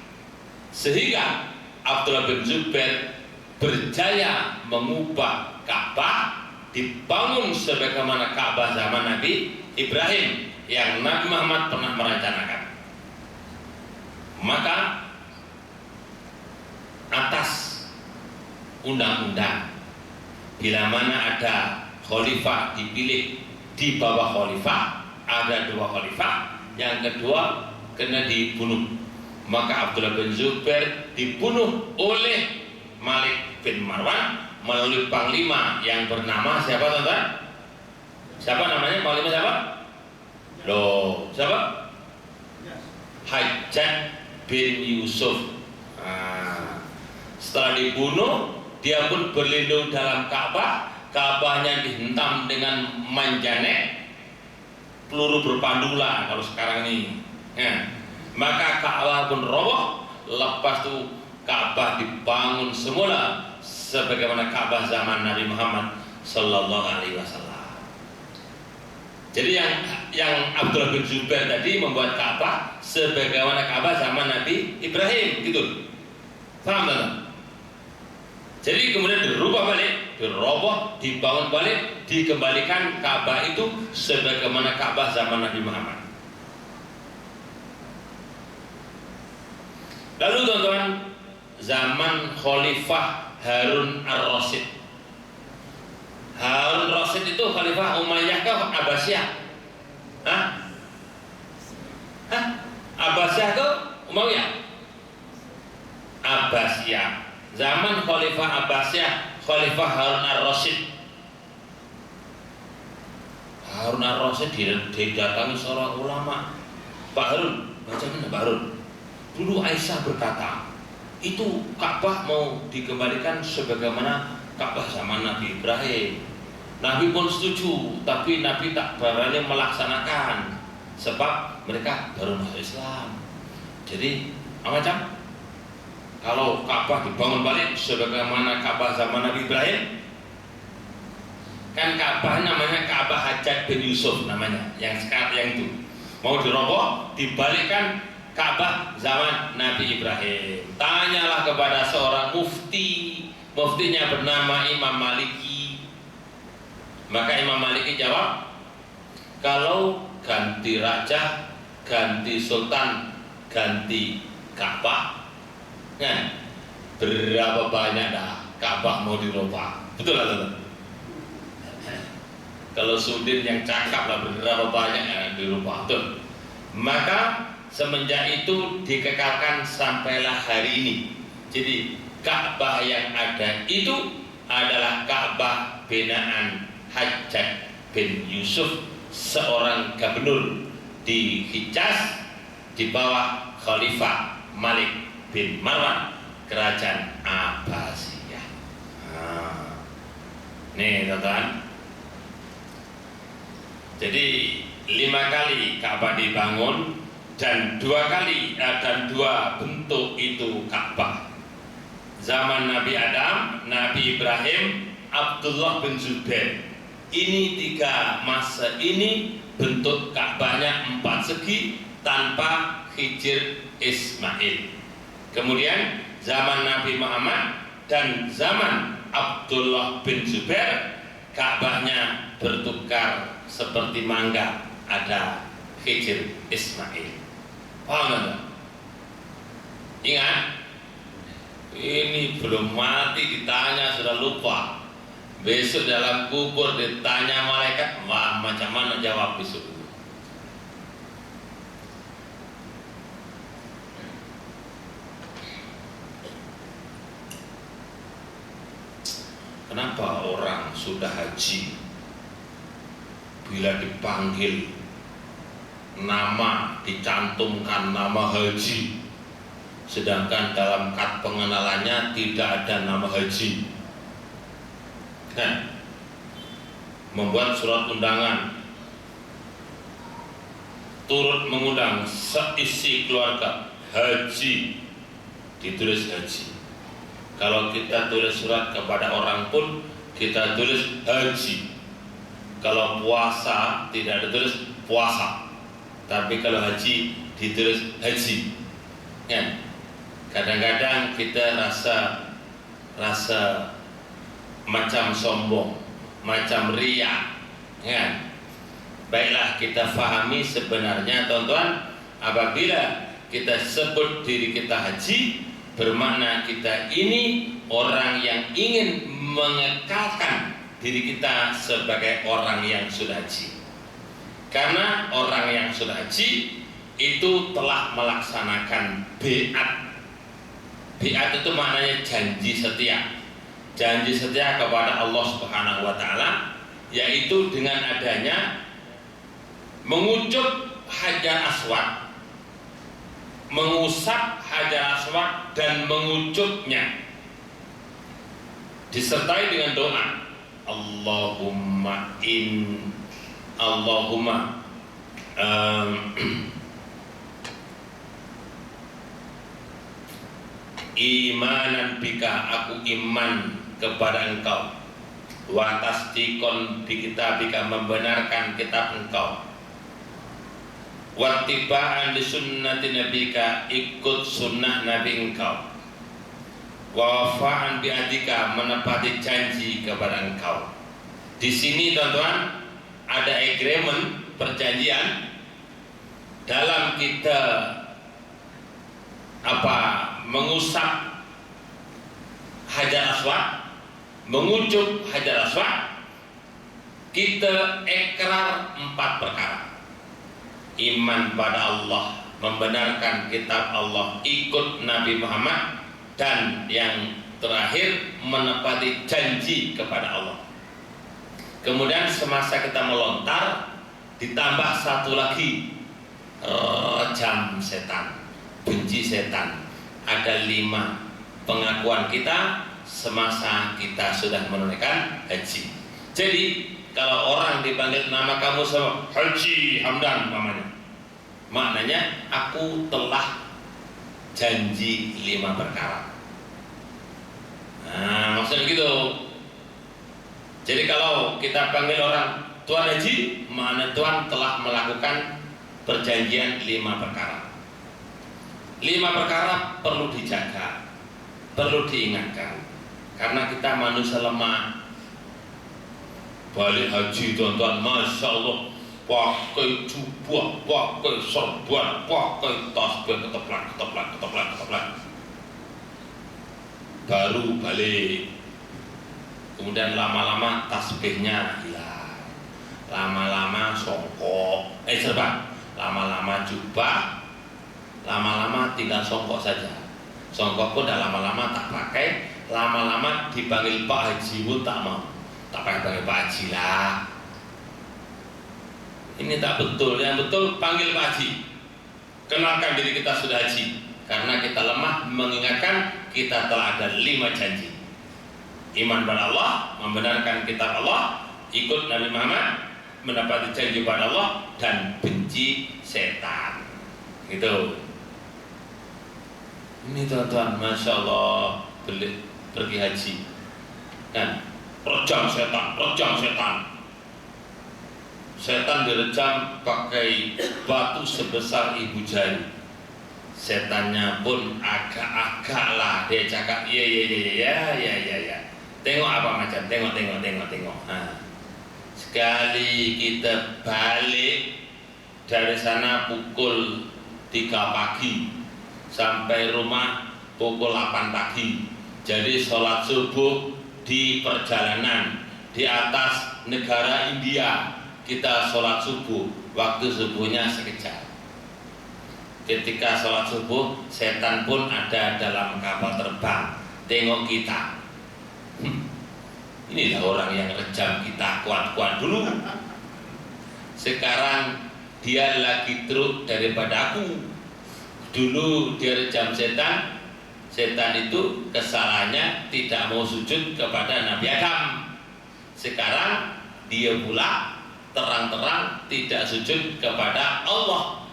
Sehingga Abdullah bin Zubair berjaya mengubah Ka'bah, dibangun sebagaimana Ka'bah zaman Nabi Ibrahim yang Nabi Muhammad pernah merencanakan. Maka atas undang-undang, bila mana ada khalifah dipilih di bawah khalifah, ada 2 khalifah, yang kedua kena dibunuh. Maka Abdullah bin Zubair dibunuh oleh Malik bin Marwan melalui panglima yang bernama siapa, teman-teman? Siapa namanya panglima siapa? Loh, siapa? Hajjaj bin Yusuf. Setelah dibunuh, dia pun berlindung dalam Ka'bah. Ka'bahnya dihentam dengan manjanek, peluru berpandula kalau sekarang ini. Maka Ka'bah pun roboh. Lepas itu Ka'bah dibangun semula sebagaimana Ka'bah zaman Nabi Muhammad Sallallahu Alaihi Wasallam. Jadi yang Abdullah bin Zubair tadi membuat Ka'bah sebagaimana Ka'bah zaman Nabi Ibrahim, gitu. Paham tak? Jadi kemudian dirubah balik, diroboh, dibangun balik, dikembalikan Ka'bah itu sebagaimana Ka'bah zaman Nabi Muhammad. Lalu teman-teman, zaman Khalifah Harun ar-Rasyid. Harun ar-Rasyid itu Khalifah Umayyah ke Abbasiyah? Abbasiyah ke Umayyah? Abbasiyah. Zaman Khalifah Abbasiyah, Khalifah Harun ar-Rasyid. Harun ar-Rasyid didatangi seorang ulama. Pak Harun, bacaan Pak Harun. Dulu Aisyah berkata, itu Ka'bah mau dikembalikan sebagaimana Ka'bah zaman Nabi Ibrahim. Nabi pun setuju, tapi Nabi tak berani melaksanakan sebab mereka baru masuk Islam. Jadi macam kalau Ka'bah dibangun balik sebagaimana Ka'bah zaman Nabi Ibrahim, kan Ka'bah namanya Ka'bah Hajjaj bin Yusuf namanya, yang sekarang yang itu mau diroboh, dibalikkan Ka'bah zaman Nabi Ibrahim. Tanyalah kepada seorang mufti, muftinya bernama Imam Maliki. Maka Imam Maliki jawab, kalau ganti raja, ganti sultan, ganti Ka'bah, nah, berapa banyak dah Ka'bah mau dirubah? Betul lah. Kalau Sudin yang cakap lah, berapa banyak yang dirubah, betul. Maka semenjak itu dikekalkan sampailah hari ini. Jadi Ka'bah yang ada itu adalah Ka'bah binaan Hajjaj bin Yusuf, seorang gubernur di Hijaz di bawah Khalifah Malik bin Marwan, kerajaan Abbasiyah. Nih teman-teman. Jadi 5 kali Ka'bah dibangun dan 2 kali dan 2 bentuk itu Ka'bah. Zaman Nabi Adam, Nabi Ibrahim, Abdullah bin Zubair. Ini 3 masa ini bentuk Ka'bahnya 4 segi tanpa Hijr Ismail. Kemudian zaman Nabi Muhammad dan zaman Abdullah bin Zubair, Ka'bahnya bertukar seperti mangga, ada Hijr Ismail. Paham nggak? Ingat, ini belum mati ditanya sudah lupa. Besok dalam kubur ditanya malaikat, wah macam mana jawab besok itu. Kenapa orang sudah haji bila dipanggil nama, dicantumkan nama haji, sedangkan dalam kad pengenalannya tidak ada nama haji? Nah, membuat surat undangan turut mengundang seisi keluarga haji, ditulis haji. Kalau kita tulis surat kepada orang pun kita tulis haji. Kalau puasa tidak ditulis puasa, tapi kalau haji ditulis haji. Ya. Kadang-kadang kita rasa macam sombong, macam riya. Ya. Baiklah, kita fahami sebenarnya teman-teman, apabila kita sebut diri kita haji, bermakna kita ini orang yang ingin mengekalkan diri kita sebagai orang yang sudah haji. Karena orang yang sudah haji itu telah melaksanakan bi'at. Bi'at itu maknanya janji setia. Janji setia kepada Allah Subhanahu wa taala, yaitu dengan adanya mengucup Hajar Aswad, mengusap Hajar Aswad dan mengucupnya, disertai dengan doa Allahumma imanan bika, aku iman kepada engkau, wa tasdiqon bi kitabika, membenarkan kitab engkau, wa tibaan di sunnati nabika, ikut sunnah nabi engkau, wa wafaan bi adika, menepati janji kepada engkau. Di sini teman-teman ada agreement, perjanjian dalam kita mengusap Hajar Aswad, mengucup Hajar Aswad, kita ikrar 4 perkara. Iman pada Allah membenarkan kitab Allah, ikut Nabi Muhammad, dan yang terakhir menepati janji kepada Allah. Kemudian semasa kita melontar, ditambah satu lagi, rejam setan, benci setan. Ada 5 pengakuan kita semasa kita sudah menunaikan haji. Jadi kalau orang dipanggil nama kamu sama Haji Hamdan namanya, maknanya aku telah janji 5 perkara. Nah, maksudnya gitu. Jadi kalau kita panggil orang Tuan Haji, maknanya Tuan telah melakukan perjanjian 5 perkara. 5 perkara perlu dijaga, perlu diingatkan, karena kita manusia lemah. Balik haji tuan-tuan, masya Allah, pakai jubah, pakai sorban, pakai tasbih, ketoprak. Baru balik, kemudian lama-lama tasbihnya hilang, lama-lama songkok, lama-lama jubah, lama-lama tinggal songkok saja. Songkok pun dah lama-lama tak pakai, lama-lama dipanggil Pak Haji pun tak mau. Tak panggil Pak Haji lah. Ini tak betul. Yang betul panggil Pak Haji. Kenalkan diri kita sudah haji. Karena kita lemah mengingatkan kita telah ada 5 janji. Iman pada Allah, membenarkan kitab Allah, ikut Nabi Muhammad, mendapati janji pada Allah, dan benci setan. Gitu. Ini tuan-tuan, masya Allah, pergi haji. Kan? Rejam setan. Setan direjam pakai batu sebesar ibu jari. Setannya pun agak-agak lah, dia cakap ya. Tengok apa macam, tengok. Nah, sekali kita balik dari sana pukul 3 pagi sampai rumah pukul 8 pagi. Jadi sholat subuh di perjalanan di atas negara India, kita sholat subuh, waktu subuhnya sekejap. Ketika sholat subuh, setan pun ada dalam kapal terbang, tengok kita. Inilah orang yang rejam kita kuat-kuat dulu. Sekarang dia lagi teruk daripada aku. Dulu dia rejam setan. Setan itu kesalahannya tidak mau sujud kepada Nabi Adam. Sekarang dia pula terang-terang tidak sujud kepada Allah.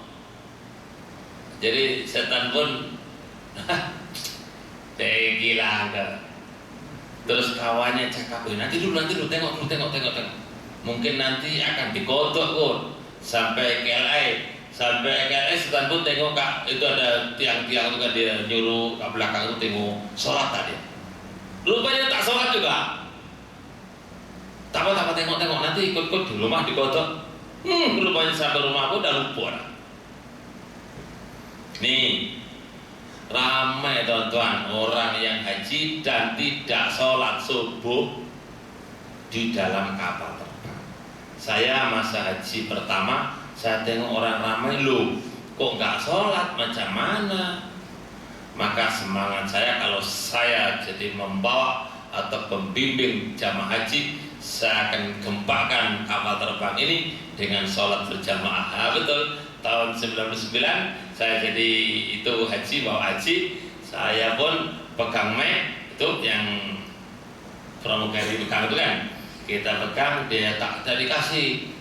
Jadi setan pun gila enggak. Terus kawannya cakap, nanti dulu tengok. Mungkin nanti akan dikodok pun sampai KLA. Sampai KLA setan pun tengok kak, itu ada tiang-tiang itu kan, dia nyuruh ke belakang itu tengok sholat tadi. Rupanya tak sholat juga. Tak apa tengok nanti ikut di rumah dikodok. Rupanya sampai rumah pun udah lupa. Nih, ramai teman-teman orang yang haji dan tidak sholat subuh di dalam kapal terbang. Saya masa haji pertama, saya tengok orang ramai, loh kok nggak sholat, macam mana? Maka semangat saya, kalau saya jadi membawa atau pembimbing jamaah haji, saya akan gempakkan kapal terbang ini dengan sholat berjamaah. Betul, tahun 99 saya jadi itu haji, bawa haji, saya pun pegang mic itu yang pramugari pegang itu kan, kita pegang, dia tak dikasih.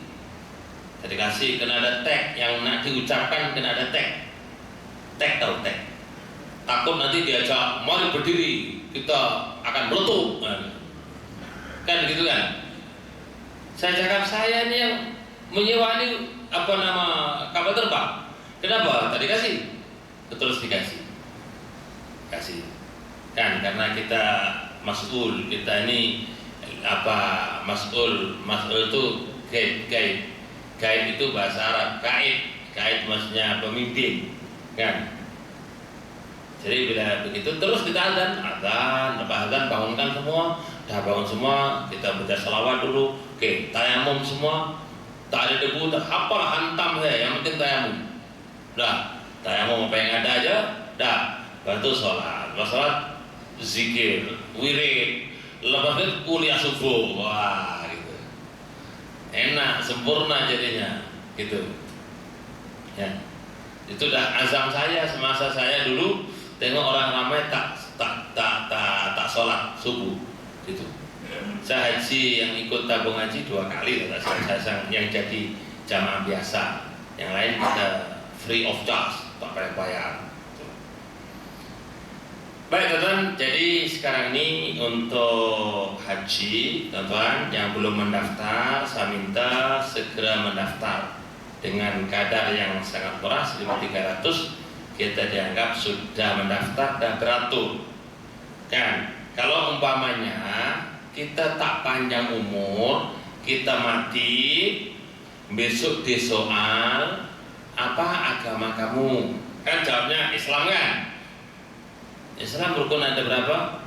Dikasih kena ada tag yang nak diucapkan, kena ada tag. Tahu tag. Takut nanti diajak mari berdiri, kita akan meletup. Kan gitu kan. Saya cakap, saya ini yang menyewa ini kapal terbang. Kenapa? Tadi kasih. Terus dikasih. Kasih. Kan karena kita mas'ul, kita ini mas'ul itu guide. Gaib itu bahasa Arab, kaid maksudnya pemimpin, kan? Jadi bila begitu terus kita azan, bangunkan semua, dah bangun semua, kita baca salawat dulu, oke, tayamum semua, tak ada debu, tak apalah hantam saya, yang penting tayamum. Dah, Tayamum apa yang ada aja, dah. Bantu sholat, zikir, wirid, lepas itu kuliah subuh, wah gitu. Enak, sempurna jadinya, gitu. Ya, itu dah azam saya semasa saya dulu tengok orang ramai tak sholat subuh, gitu. Saya haji yang ikut tabung haji 2 kali, saya yang jadi jamaah biasa, yang lain kita free of charge, tak bayar. Baik teman-teman, jadi sekarang ini untuk haji, teman-teman yang belum mendaftar, saya minta segera mendaftar dengan kadar yang sangat murah 1.300, kita dianggap sudah mendaftar dan teratur. Kan, kalau umpamanya kita tak panjang umur, kita mati, besok di soal apa agama kamu? Kan jawabnya Islam kan? Islam rukun ada berapa?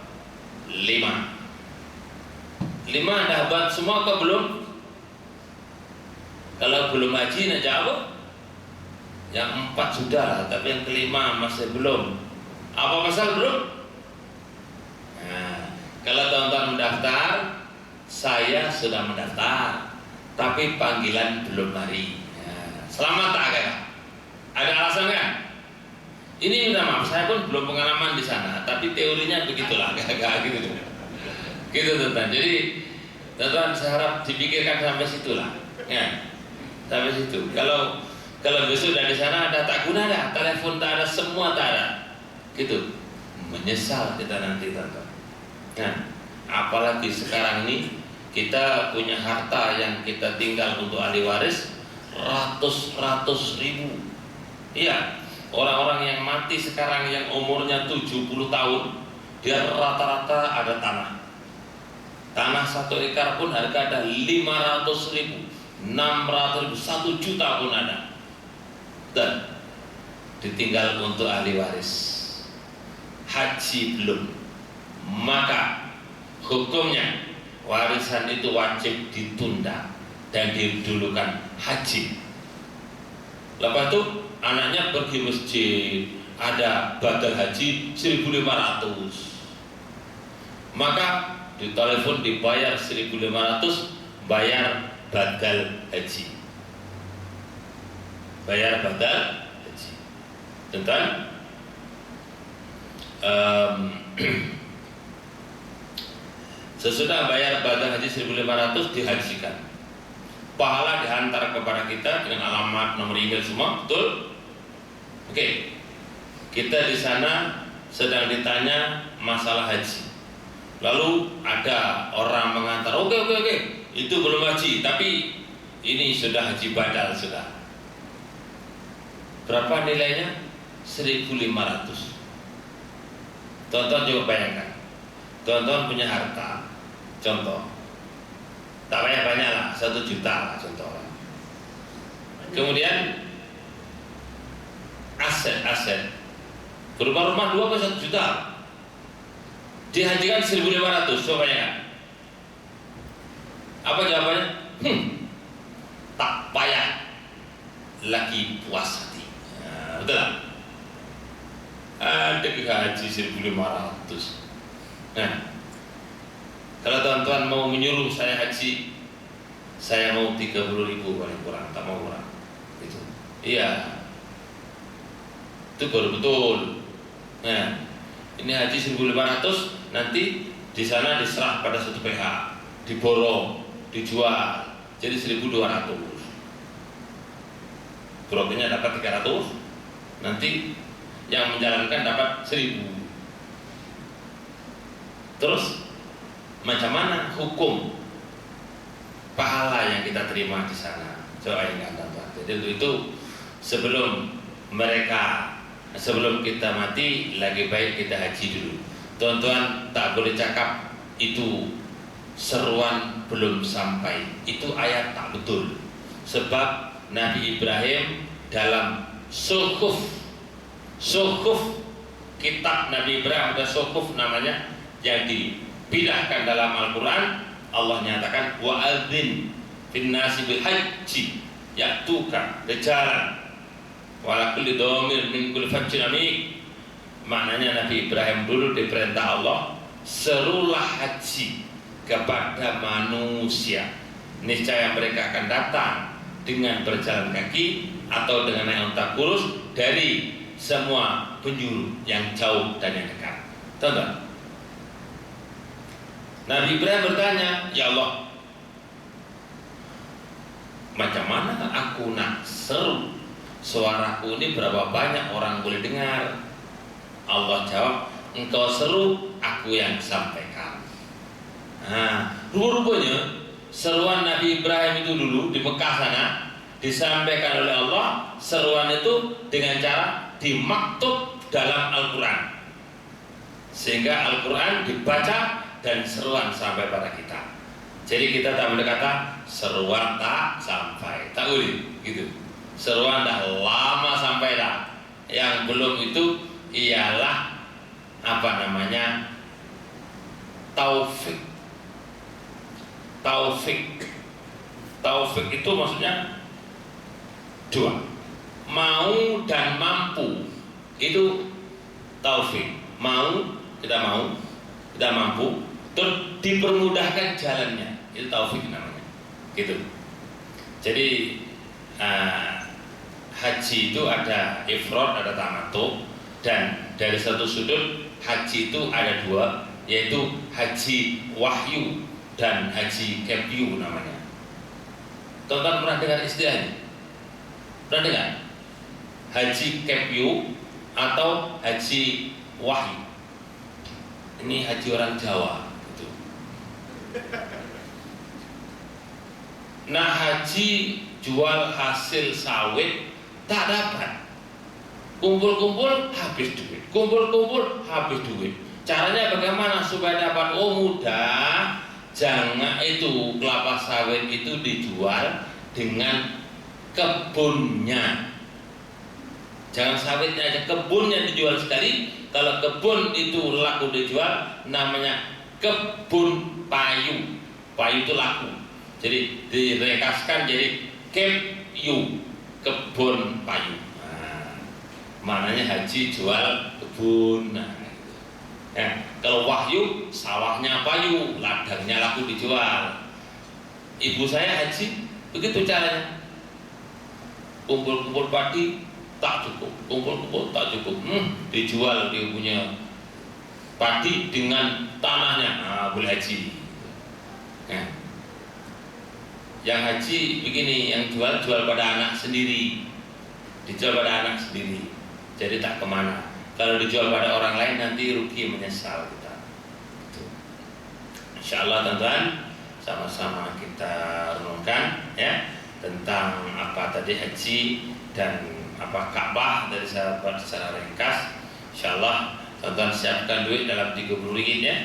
5. 5 dah buat semua kok belum? Kalau belum haji nak jawab? Yang 4 sudah lah, tapi yang kelima masih belum. Apa pasal belum? Nah, kalau teman-teman mendaftar, saya sudah mendaftar, tapi panggilan belum hari. Nah, selamat tak agak? Ada alasan kan? Ini minta maaf, saya pun belum pengalaman di sana, tapi teorinya begitulah, agak gitu. Gitu teman-teman. Jadi teman-teman saya harap dipikirkan sampai situlah, ya, sampai situ. Kalau besok dari sana ada tak guna dah, telepon tak ada, semua tak ada, gitu. Menyesal kita nanti teman-teman. Nah, apalagi sekarang ini kita punya harta yang kita tinggal untuk ahli waris ratus ribu. Iya. Orang-orang yang mati sekarang yang umurnya 70 tahun, dia rata-rata ada tanah. Tanah 1 ekar pun harga ada 500.000, 600.000, 1 juta pun ada. Dan ditinggal untuk ahli waris. Haji belum. Maka hukumnya warisan itu wajib ditunda dan didulukan haji. Lepas itu anaknya pergi masjid, ada badal haji 1.500, maka ditelepon dibayar 1.500, bayar badal haji, bayar badal haji. Tentang sesudah bayar badal haji 1.500 dihajikan, pahala dihantar kepada kita dengan alamat, nomor email semua, betul? Oke. Kita di sana sedang ditanya masalah haji. Lalu ada orang mengantar, oke, itu belum haji, tapi ini sudah haji badal sudah. Berapa nilainya? 1.500. Tonton coba bayangkan. Tonton punya harta, contoh. Tak banyak lah, 1 juta lah contoh. Kemudian aset berupa rumah 2 ke 1 juta, dihajikan 1.500. Coba bayangkan. Apa jawabannya? Tak payah lagi puas hati. Nah, betul lah. Ada haji 1.500. Nah, kalau teman-teman mau menyuruh saya haji, saya mau 30.000 paling kurang, tak mau kurang. Itu, iya, itu baru betul. Nah, ini haji 1.500, nanti di sana diserah pada satu PH, diborong, dijual, jadi 1.200. Broknya dapat 300, nanti yang menjalankan dapat 1.000. Terus macam mana hukum pahala yang kita terima di sana? Coba ingat teman-teman. Jadi itu sebelum kita mati, lagi baik kita haji dulu. Tuan-tuan tak boleh cakap itu seruan belum sampai. Itu ayat tak betul. Sebab Nabi Ibrahim dalam suhuf kitab Nabi Ibrahim, ada suhuf namanya, yang dipindahkan dalam Al-Quran. Allah nyatakan wa'adzin fin nasi bil haji ya'tuka rijalan Wala kulli dhamir min kulli fajjin amik. Maknanya Nabi Ibrahim dulu diperintah Allah, serulah haji kepada manusia. Niscaya mereka akan datang dengan berjalan kaki atau dengan naik unta kurus dari semua penjuru yang jauh dan yang dekat. Tahu tak? Nabi Ibrahim bertanya, ya Allah, macam mana aku nak seru? Suaraku ini berapa banyak orang boleh dengar? Allah jawab, engkau seru, aku yang sampaikan. Nah, rupanya seruan Nabi Ibrahim itu dulu di Mekah sana disampaikan oleh Allah. Seruan itu dengan cara dimaktub dalam Al-Quran, sehingga Al-Quran dibaca dan seruan sampai pada kita. Jadi kita tak boleh kata seruan tak sampai, tak boleh gitu. Seruan dah lama sampai dah. Yang belum itu ialah apa namanya, taufik. Taufik itu maksudnya dua, mau dan mampu. Itu taufik. Kita mampu, terus dipermudahkan jalannya, itu taufik namanya. Gitu. Jadi haji itu ada ifrad, ada tamattu, dan dari satu sudut haji itu ada dua, yaitu haji wahyu dan haji kepyu namanya. Tonton pernah dengar istilahnya? Pernah dengar? Haji kepyu atau haji wahyu. Ini haji orang Jawa gitu. Nah, haji jual hasil sawit tak dapat. Kumpul-kumpul habis duit. Kumpul-kumpul habis duit. Caranya bagaimana supaya dapat? Oh, mudah. Jangan itu kelapa sawit itu dijual dengan kebunnya. Jangan sawitnya aja, kebunnya dijual sekali. Kalau kebun itu laku dijual, namanya kebun payu. Payu itu laku. Jadi direkaskan jadi kepyu, kebun payu. Nah, maknanya haji jual kebun. Nah, gitu. Ya, kalau wahyu sawahnya payu, ladangnya laku dijual. Ibu saya haji begitu caranya. Kumpul-kumpul padi tak cukup, kumpul-kumpul tak cukup, dijual dia punya padi dengan tanahnya, boleh haji. Nah, yang haji begini, yang jual pada anak sendiri, dijual pada anak sendiri, jadi tak kemana. Kalau dijual pada orang lain nanti rugi, menyesal kita. Insyaallah teman-teman, sama-sama kita renungkan ya tentang apa tadi haji dan apa Ka'bah dari sahabat secara ringkas. Insyaallah teman-teman siapkan duit dalam 30 ringgit ya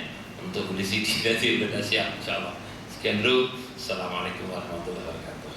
untuk beli CD nanti sudah siap insyaallah. Sekian dulu. Assalamualaikum warahmatullahi wabarakatuh.